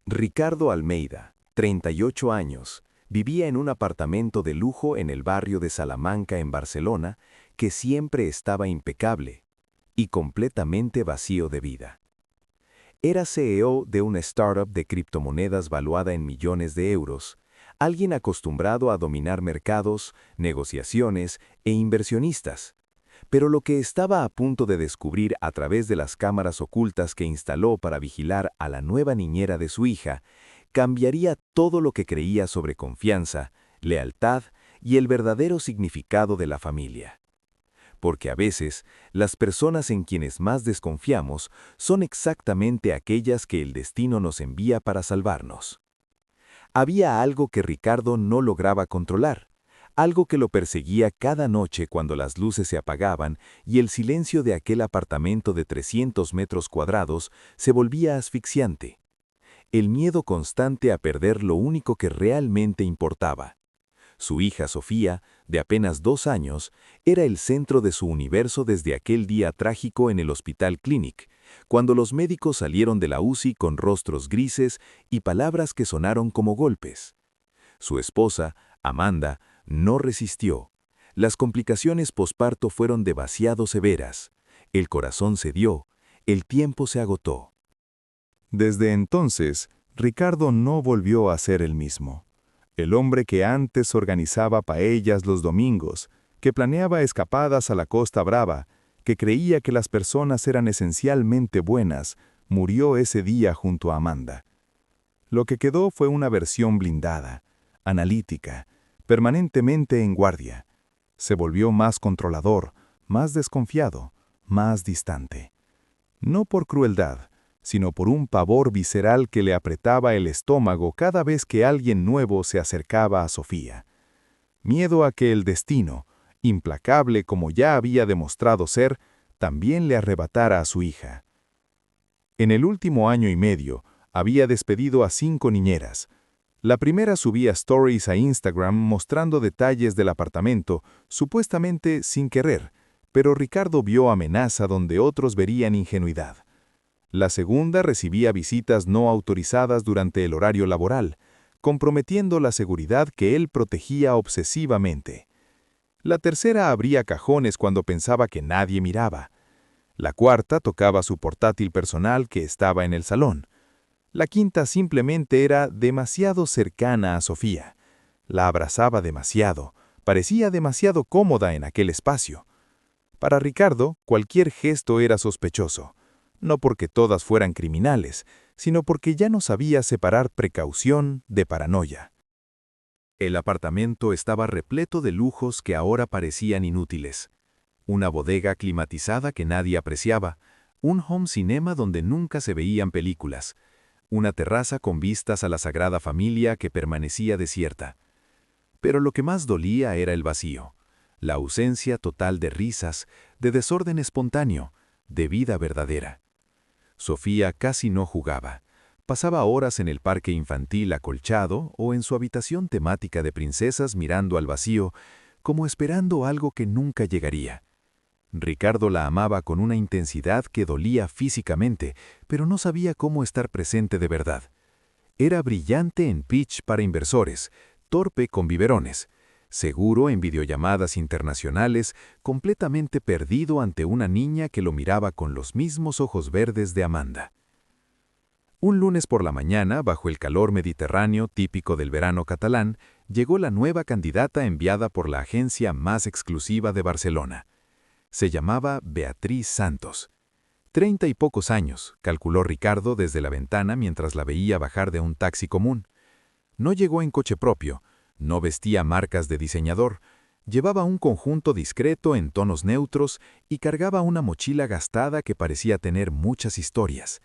Ricardo Almeida, 38 años, vivía en un apartamento de lujo en el barrio de Salamanca en Barcelona que siempre estaba impecable y completamente vacío de vida. Era CEO de una startup de criptomonedas valuada en millones de euros, alguien acostumbrado a dominar mercados, negociaciones e inversionistas. Pero lo que estaba a punto de descubrir a través de las cámaras ocultas que instaló para vigilar a la nueva niñera de su hija, cambiaría todo lo que creía sobre confianza, lealtad y el verdadero significado de la familia. Porque a veces, las personas en quienes más desconfiamos son exactamente aquellas que el destino nos envía para salvarnos. Había algo que Ricardo no lograba controlar, algo que lo perseguía cada noche cuando las luces se apagaban y el silencio de aquel apartamento de 300 metros cuadrados se volvía asfixiante. El miedo constante a perder lo único que realmente importaba. Su hija Sofía, de apenas 2 años, era el centro de su universo desde aquel día trágico en el Hospital Clínic, cuando los médicos salieron de la UCI con rostros grises y palabras que sonaron como golpes. Su esposa, Amanda, no resistió. Las complicaciones posparto fueron demasiado severas. El corazón cedió, el tiempo se agotó. Desde entonces, Ricardo no volvió a ser el mismo. El hombre que antes organizaba paellas los domingos, que planeaba escapadas a la Costa Brava, que creía que las personas eran esencialmente buenas, murió ese día junto a Amanda. Lo que quedó fue una versión blindada, analítica, permanentemente en guardia. Se volvió más controlador, más desconfiado, más distante. No por crueldad, sino por un pavor visceral que le apretaba el estómago cada vez que alguien nuevo se acercaba a Sofía. Miedo a que el destino, implacable como ya había demostrado ser, también le arrebatara a su hija. En el último año y medio, había despedido a 5 niñeras. La primera subía stories a Instagram mostrando detalles del apartamento, supuestamente sin querer, pero Ricardo vio amenaza donde otros verían ingenuidad. La segunda recibía visitas no autorizadas durante el horario laboral, comprometiendo la seguridad que él protegía obsesivamente. La tercera abría cajones cuando pensaba que nadie miraba. La cuarta tocaba su portátil personal que estaba en el salón. La quinta simplemente era demasiado cercana a Sofía. La abrazaba demasiado, parecía demasiado cómoda en aquel espacio. Para Ricardo, cualquier gesto era sospechoso. No porque todas fueran criminales, sino porque ya no sabía separar precaución de paranoia. El apartamento estaba repleto de lujos que ahora parecían inútiles. Una bodega climatizada que nadie apreciaba, un home cinema donde nunca se veían películas, una terraza con vistas a la Sagrada Familia que permanecía desierta. Pero lo que más dolía era el vacío, la ausencia total de risas, de desorden espontáneo, de vida verdadera. Sofía casi no jugaba. Pasaba horas en el parque infantil acolchado o en su habitación temática de princesas mirando al vacío, como esperando algo que nunca llegaría. Ricardo la amaba con una intensidad que dolía físicamente, pero no sabía cómo estar presente de verdad. Era brillante en pitch para inversores, torpe con biberones, seguro en videollamadas internacionales, completamente perdido ante una niña que lo miraba con los mismos ojos verdes de Amanda. Un lunes por la mañana, bajo el calor mediterráneo típico del verano catalán, llegó la nueva candidata enviada por la agencia más exclusiva de Barcelona. Se llamaba Beatriz Santos. 30 y pocos años, calculó Ricardo desde la ventana mientras la veía bajar de un taxi común. No llegó en coche propio, no vestía marcas de diseñador, llevaba un conjunto discreto en tonos neutros y cargaba una mochila gastada que parecía tener muchas historias.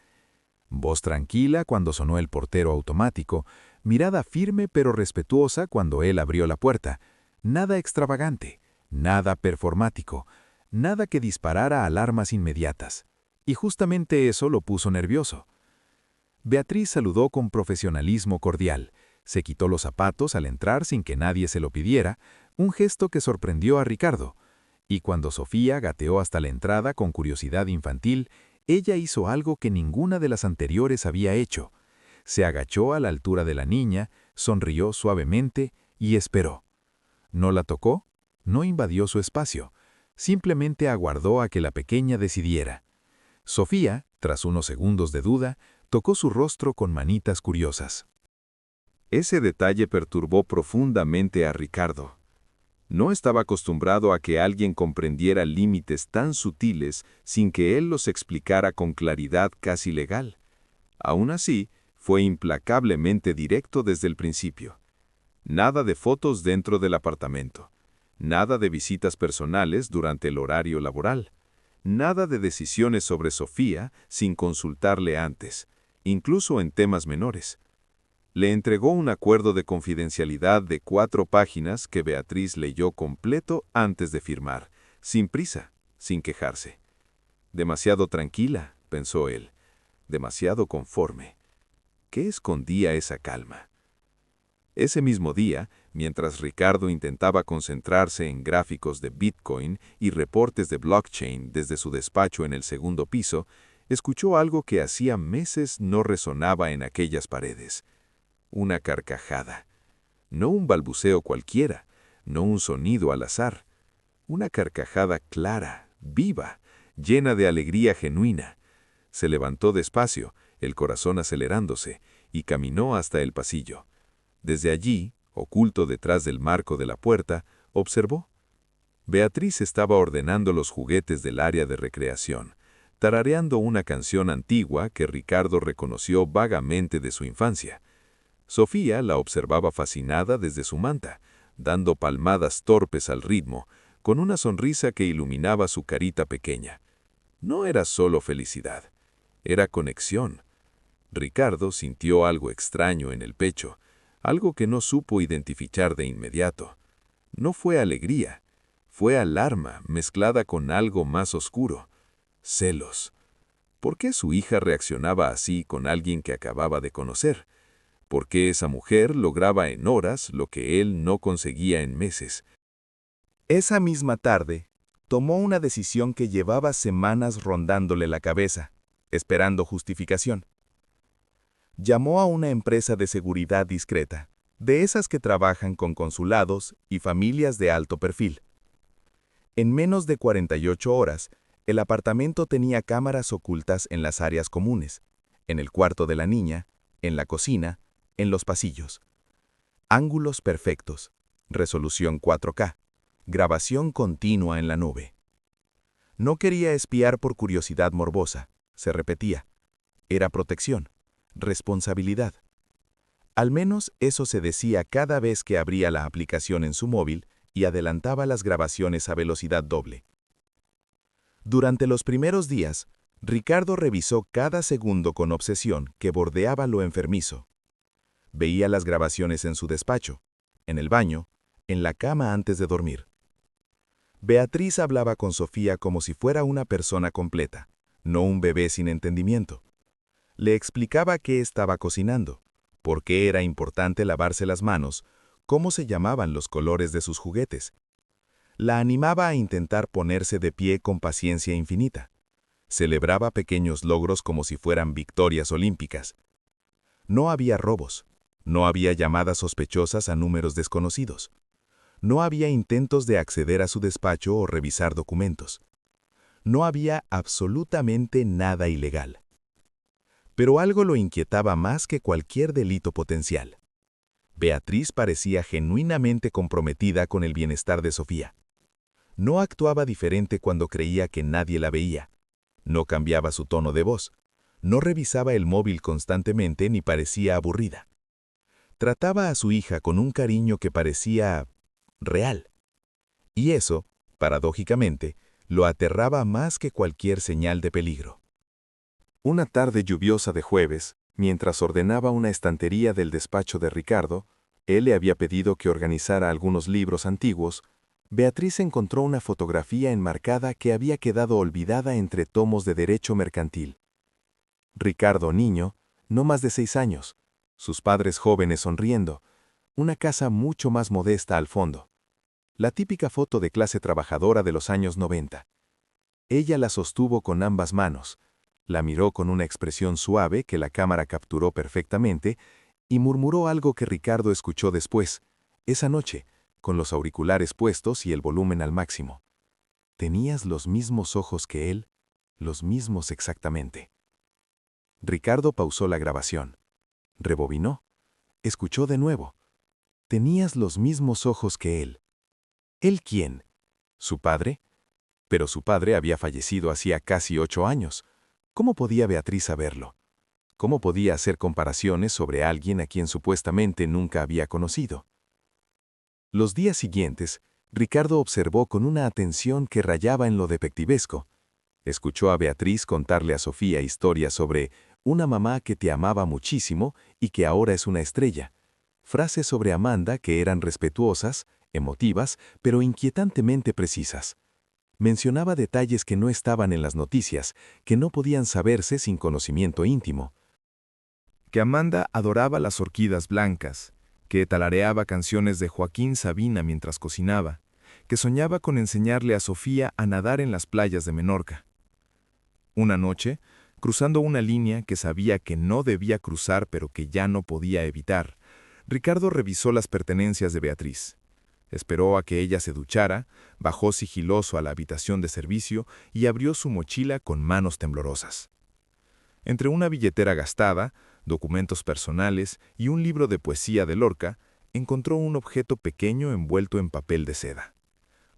Voz tranquila cuando sonó el portero automático, mirada firme pero respetuosa cuando él abrió la puerta. Nada extravagante, nada performático, nada que disparara alarmas inmediatas. Y justamente eso lo puso nervioso. Beatriz saludó con profesionalismo cordial, se quitó los zapatos al entrar sin que nadie se lo pidiera, un gesto que sorprendió a Ricardo. Y cuando Sofía gateó hasta la entrada con curiosidad infantil, ella hizo algo que ninguna de las anteriores había hecho. Se agachó a la altura de la niña, sonrió suavemente y esperó. No la tocó, no invadió su espacio, simplemente aguardó a que la pequeña decidiera. Sofía, tras unos segundos de duda, tocó su rostro con manitas curiosas. Ese detalle perturbó profundamente a Ricardo. No estaba acostumbrado a que alguien comprendiera límites tan sutiles sin que él los explicara con claridad casi legal. Aún así, fue implacablemente directo desde el principio. Nada de fotos dentro del apartamento. Nada de visitas personales durante el horario laboral. Nada de decisiones sobre Sofía sin consultarle antes, incluso en temas menores. Le entregó un acuerdo de confidencialidad de 4 páginas que Beatriz leyó completo antes de firmar, sin prisa, sin quejarse. Demasiado tranquila, pensó él, demasiado conforme. ¿Qué escondía esa calma? Ese mismo día, mientras Ricardo intentaba concentrarse en gráficos de Bitcoin y reportes de blockchain desde su despacho en el segundo piso, escuchó algo que hacía meses no resonaba en aquellas paredes. Una carcajada. No un balbuceo cualquiera, no un sonido al azar. Una carcajada clara, viva, llena de alegría genuina. Se levantó despacio, el corazón acelerándose, y caminó hasta el pasillo. Desde allí, oculto detrás del marco de la puerta, observó. Beatriz estaba ordenando los juguetes del área de recreación, tarareando una canción antigua que Ricardo reconoció vagamente de su infancia. Sofía la observaba fascinada desde su manta, dando palmadas torpes al ritmo, con una sonrisa que iluminaba su carita pequeña. No era solo felicidad, era conexión. Ricardo sintió algo extraño en el pecho, algo que no supo identificar de inmediato. No fue alegría, fue alarma mezclada con algo más oscuro, celos. ¿Por qué su hija reaccionaba así con alguien que acababa de conocer? ¿Por qué esa mujer lograba en horas lo que él no conseguía en meses? Esa misma tarde, tomó una decisión que llevaba semanas rondándole la cabeza, esperando justificación. Llamó a una empresa de seguridad discreta, de esas que trabajan con consulados y familias de alto perfil. En menos de 48 horas, el apartamento tenía cámaras ocultas en las áreas comunes, en el cuarto de la niña, en la cocina, en los pasillos. Ángulos perfectos, resolución 4K, grabación continua en la nube. No quería espiar por curiosidad morbosa, se repetía. Era protección, responsabilidad. Al menos eso se decía cada vez que abría la aplicación en su móvil y adelantaba las grabaciones a velocidad doble. Durante los primeros días, Ricardo revisó cada segundo con obsesión que bordeaba lo enfermizo. Veía las grabaciones en su despacho, en el baño, en la cama antes de dormir. Beatriz hablaba con Sofía como si fuera una persona completa, no un bebé sin entendimiento. Le explicaba qué estaba cocinando, por qué era importante lavarse las manos, cómo se llamaban los colores de sus juguetes. La animaba a intentar ponerse de pie con paciencia infinita. Celebraba pequeños logros como si fueran victorias olímpicas. No había robos. No había llamadas sospechosas a números desconocidos. No había intentos de acceder a su despacho o revisar documentos. No había absolutamente nada ilegal. Pero algo lo inquietaba más que cualquier delito potencial. Beatriz parecía genuinamente comprometida con el bienestar de Sofía. No actuaba diferente cuando creía que nadie la veía. No cambiaba su tono de voz. No revisaba el móvil constantemente ni parecía aburrida. Trataba a su hija con un cariño que parecía real. Y eso, paradójicamente, lo aterraba más que cualquier señal de peligro. Una tarde lluviosa de jueves, mientras ordenaba una estantería del despacho de Ricardo, él le había pedido que organizara algunos libros antiguos, Beatriz encontró una fotografía enmarcada que había quedado olvidada entre tomos de derecho mercantil. Ricardo niño, no más de 6 años, sus padres jóvenes sonriendo, una casa mucho más modesta al fondo. La típica foto de clase trabajadora de los años 90. Ella la sostuvo con ambas manos. La miró con una expresión suave que la cámara capturó perfectamente y murmuró algo que Ricardo escuchó después, esa noche, con los auriculares puestos y el volumen al máximo. Tenías los mismos ojos que él, los mismos exactamente. Ricardo pausó la grabación. Rebobinó. Escuchó de nuevo. Tenías los mismos ojos que él. ¿Él quién? ¿Su padre? Pero su padre había fallecido hacía casi 8 años. ¿Cómo podía Beatriz saberlo? ¿Cómo podía hacer comparaciones sobre alguien a quien supuestamente nunca había conocido? Los días siguientes, Ricardo observó con una atención que rayaba en lo detectivesco. Escuchó a Beatriz contarle a Sofía historias sobre una mamá que te amaba muchísimo y que ahora es una estrella. Frases sobre Amanda que eran respetuosas, emotivas, pero inquietantemente precisas. Mencionaba detalles que no estaban en las noticias, que no podían saberse sin conocimiento íntimo. Que Amanda adoraba las orquídeas blancas, que tarareaba canciones de Joaquín Sabina mientras cocinaba, que soñaba con enseñarle a Sofía a nadar en las playas de Menorca. Una noche, cruzando una línea que sabía que no debía cruzar pero que ya no podía evitar, Ricardo revisó las pertenencias de Beatriz. Esperó a que ella se duchara, bajó sigiloso a la habitación de servicio y abrió su mochila con manos temblorosas. Entre una billetera gastada, documentos personales y un libro de poesía de Lorca, encontró un objeto pequeño envuelto en papel de seda.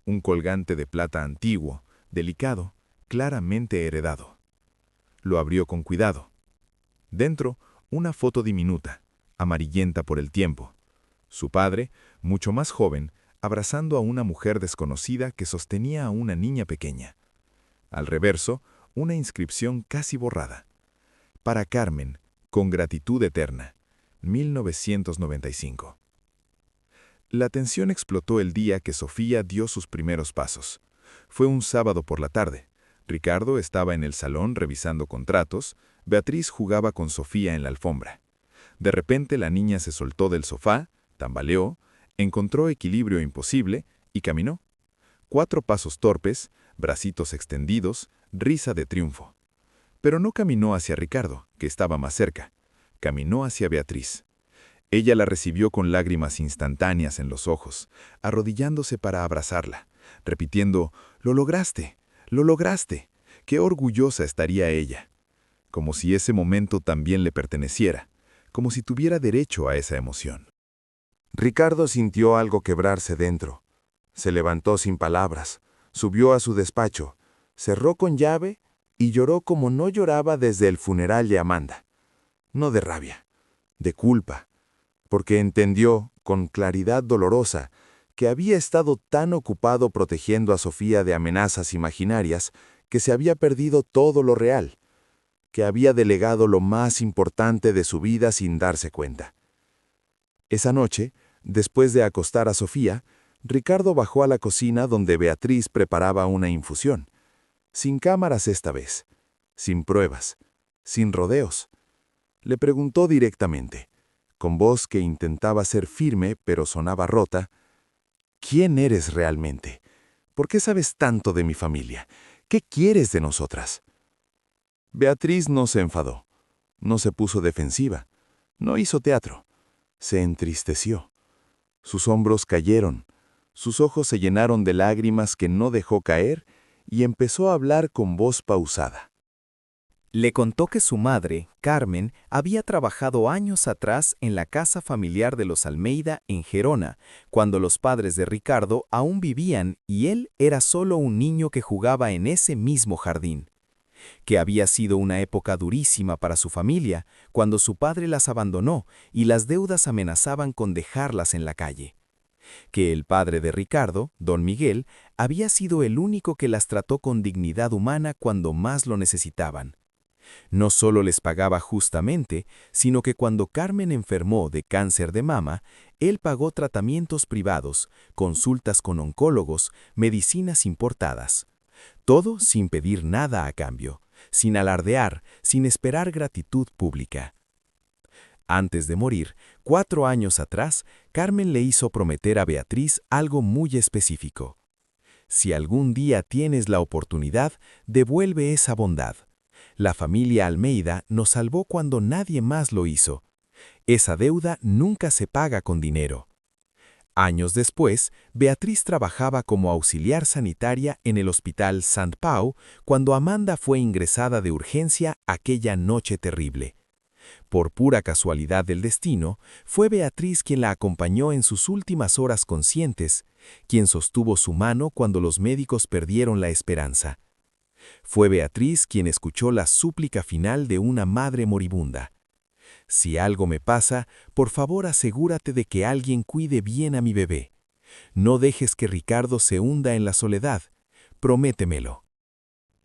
Un colgante de plata antiguo, delicado, claramente heredado. Lo abrió con cuidado. Dentro, una foto diminuta, amarillenta por el tiempo. Su padre, mucho más joven, abrazando a una mujer desconocida que sostenía a una niña pequeña. Al reverso, una inscripción casi borrada. Para Carmen, con gratitud eterna, 1995. La tensión explotó el día que Sofía dio sus primeros pasos. Fue un sábado por la tarde. Ricardo estaba en el salón revisando contratos, Beatriz jugaba con Sofía en la alfombra. De repente la niña se soltó del sofá, tambaleó, encontró equilibrio imposible y caminó. 4 pasos torpes, bracitos extendidos, risa de triunfo. Pero no caminó hacia Ricardo, que estaba más cerca. Caminó hacia Beatriz. Ella la recibió con lágrimas instantáneas en los ojos, arrodillándose para abrazarla, repitiendo, «Lo lograste, lo lograste». Qué orgullosa estaría ella. Como si ese momento también le perteneciera, como si tuviera derecho a esa emoción. Ricardo sintió algo quebrarse dentro. Se levantó sin palabras, subió a su despacho, cerró con llave y lloró como no lloraba desde el funeral de Amanda. No de rabia, de culpa, porque entendió, con claridad dolorosa, que había estado tan ocupado protegiendo a Sofía de amenazas imaginarias que se había perdido todo lo real, que había delegado lo más importante de su vida sin darse cuenta. Esa noche, después de acostar a Sofía, Ricardo bajó a la cocina donde Beatriz preparaba una infusión. Sin cámaras esta vez, sin pruebas, sin rodeos. Le preguntó directamente, con voz que intentaba ser firme pero sonaba rota, «¿Quién eres realmente? ¿Por qué sabes tanto de mi familia? ¿Qué quieres de nosotras?» Beatriz no se enfadó, no se puso defensiva, no hizo teatro. Se entristeció. Sus hombros cayeron, sus ojos se llenaron de lágrimas que no dejó caer y empezó a hablar con voz pausada. Le contó que su madre, Carmen, había trabajado años atrás en la casa familiar de los Almeida en Gerona, cuando los padres de Ricardo aún vivían y él era solo un niño que jugaba en ese mismo jardín. Que había sido una época durísima para su familia, cuando su padre las abandonó y las deudas amenazaban con dejarlas en la calle. Que el padre de Ricardo, don Miguel, había sido el único que las trató con dignidad humana cuando más lo necesitaban. No solo les pagaba justamente, sino que cuando Carmen enfermó de cáncer de mama, él pagó tratamientos privados, consultas con oncólogos, medicinas importadas. Todo sin pedir nada a cambio, sin alardear, sin esperar gratitud pública. Antes de morir, 4 años atrás, Carmen le hizo prometer a Beatriz algo muy específico. Si algún día tienes la oportunidad, devuelve esa bondad. La familia Almeida nos salvó cuando nadie más lo hizo. Esa deuda nunca se paga con dinero. Años después, Beatriz trabajaba como auxiliar sanitaria en el Hospital Sant Pau cuando Amanda fue ingresada de urgencia aquella noche terrible. Por pura casualidad del destino, fue Beatriz quien la acompañó en sus últimas horas conscientes, quien sostuvo su mano cuando los médicos perdieron la esperanza. Fue Beatriz quien escuchó la súplica final de una madre moribunda. Si algo me pasa, por favor asegúrate de que alguien cuide bien a mi bebé. No dejes que Ricardo se hunda en la soledad. Prométemelo.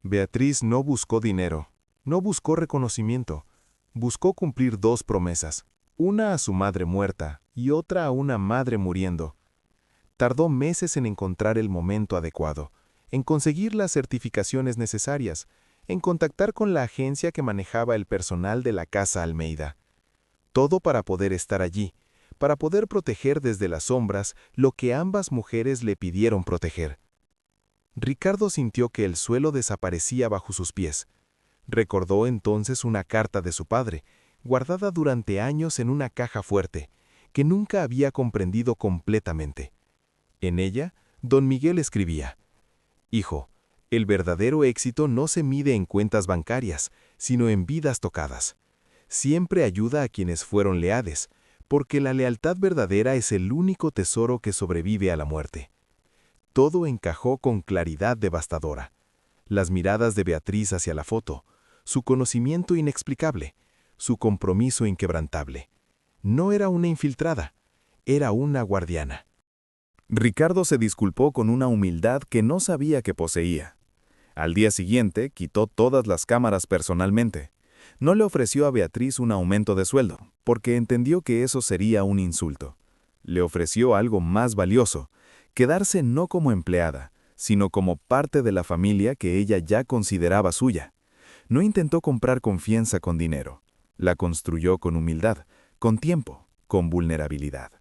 Beatriz no buscó dinero, no buscó reconocimiento. Buscó cumplir 2 promesas, una a su madre muerta y otra a una madre muriendo. Tardó meses en encontrar el momento adecuado, en conseguir las certificaciones necesarias, en contactar con la agencia que manejaba el personal de la Casa Almeida. Todo para poder estar allí, para poder proteger desde las sombras lo que ambas mujeres le pidieron proteger. Ricardo sintió que el suelo desaparecía bajo sus pies. Recordó entonces una carta de su padre, guardada durante años en una caja fuerte, que nunca había comprendido completamente. En ella, don Miguel escribía: «Hijo, el verdadero éxito no se mide en cuentas bancarias, sino en vidas tocadas. Siempre ayuda a quienes fueron leales, porque la lealtad verdadera es el único tesoro que sobrevive a la muerte». Todo encajó con claridad devastadora. Las miradas de Beatriz hacia la foto, su conocimiento inexplicable, su compromiso inquebrantable. No era una infiltrada, era una guardiana. Ricardo se disculpó con una humildad que no sabía que poseía. Al día siguiente, quitó todas las cámaras personalmente. No le ofreció a Beatriz un aumento de sueldo, porque entendió que eso sería un insulto. Le ofreció algo más valioso, quedarse no como empleada, sino como parte de la familia que ella ya consideraba suya. No intentó comprar confianza con dinero. La construyó con humildad, con tiempo, con vulnerabilidad.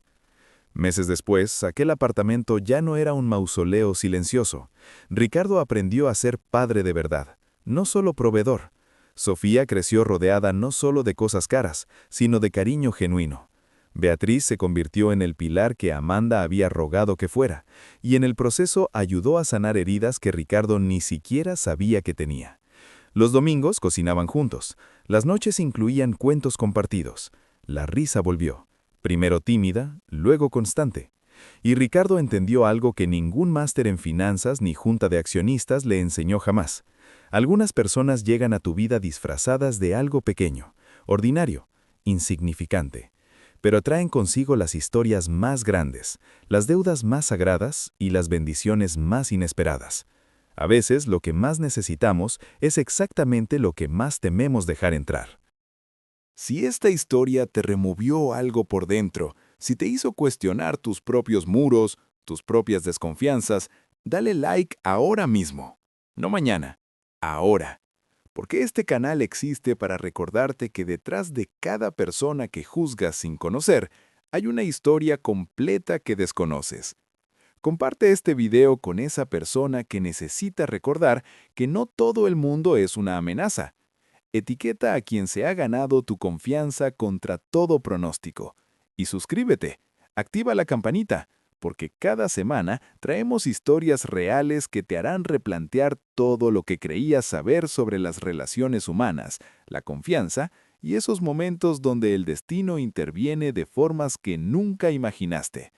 Meses después, aquel apartamento ya no era un mausoleo silencioso. Ricardo aprendió a ser padre de verdad, no solo proveedor. Sofía creció rodeada no solo de cosas caras, sino de cariño genuino. Beatriz se convirtió en el pilar que Amanda había rogado que fuera, y en el proceso ayudó a sanar heridas que Ricardo ni siquiera sabía que tenía. Los domingos cocinaban juntos, las noches incluían cuentos compartidos. La risa volvió, primero tímida, luego constante. Y Ricardo entendió algo que ningún máster en finanzas ni junta de accionistas le enseñó jamás. Algunas personas llegan a tu vida disfrazadas de algo pequeño, ordinario, insignificante, pero traen consigo las historias más grandes, las deudas más sagradas y las bendiciones más inesperadas. A veces lo que más necesitamos es exactamente lo que más tememos dejar entrar. Si esta historia te removió algo por dentro, si te hizo cuestionar tus propios muros, tus propias desconfianzas, dale like ahora mismo. No mañana, ahora. Porque este canal existe para recordarte que detrás de cada persona que juzgas sin conocer, hay una historia completa que desconoces. Comparte este video con esa persona que necesita recordar que no todo el mundo es una amenaza. Etiqueta a quien se ha ganado tu confianza contra todo pronóstico. Y suscríbete, activa la campanita, porque cada semana traemos historias reales que te harán replantear todo lo que creías saber sobre las relaciones humanas, la confianza y esos momentos donde el destino interviene de formas que nunca imaginaste.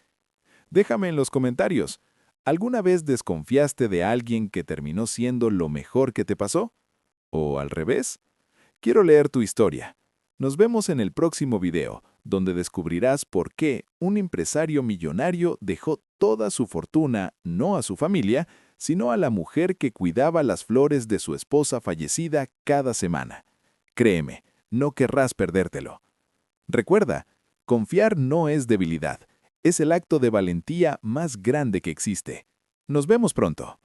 Déjame en los comentarios, ¿alguna vez desconfiaste de alguien que terminó siendo lo mejor que te pasó? ¿O al revés? Quiero leer tu historia. Nos vemos en el próximo video, donde descubrirás por qué un empresario millonario dejó toda su fortuna no a su familia, sino a la mujer que cuidaba las flores de su esposa fallecida cada semana. Créeme, no querrás perdértelo. Recuerda, confiar no es debilidad, es el acto de valentía más grande que existe. Nos vemos pronto.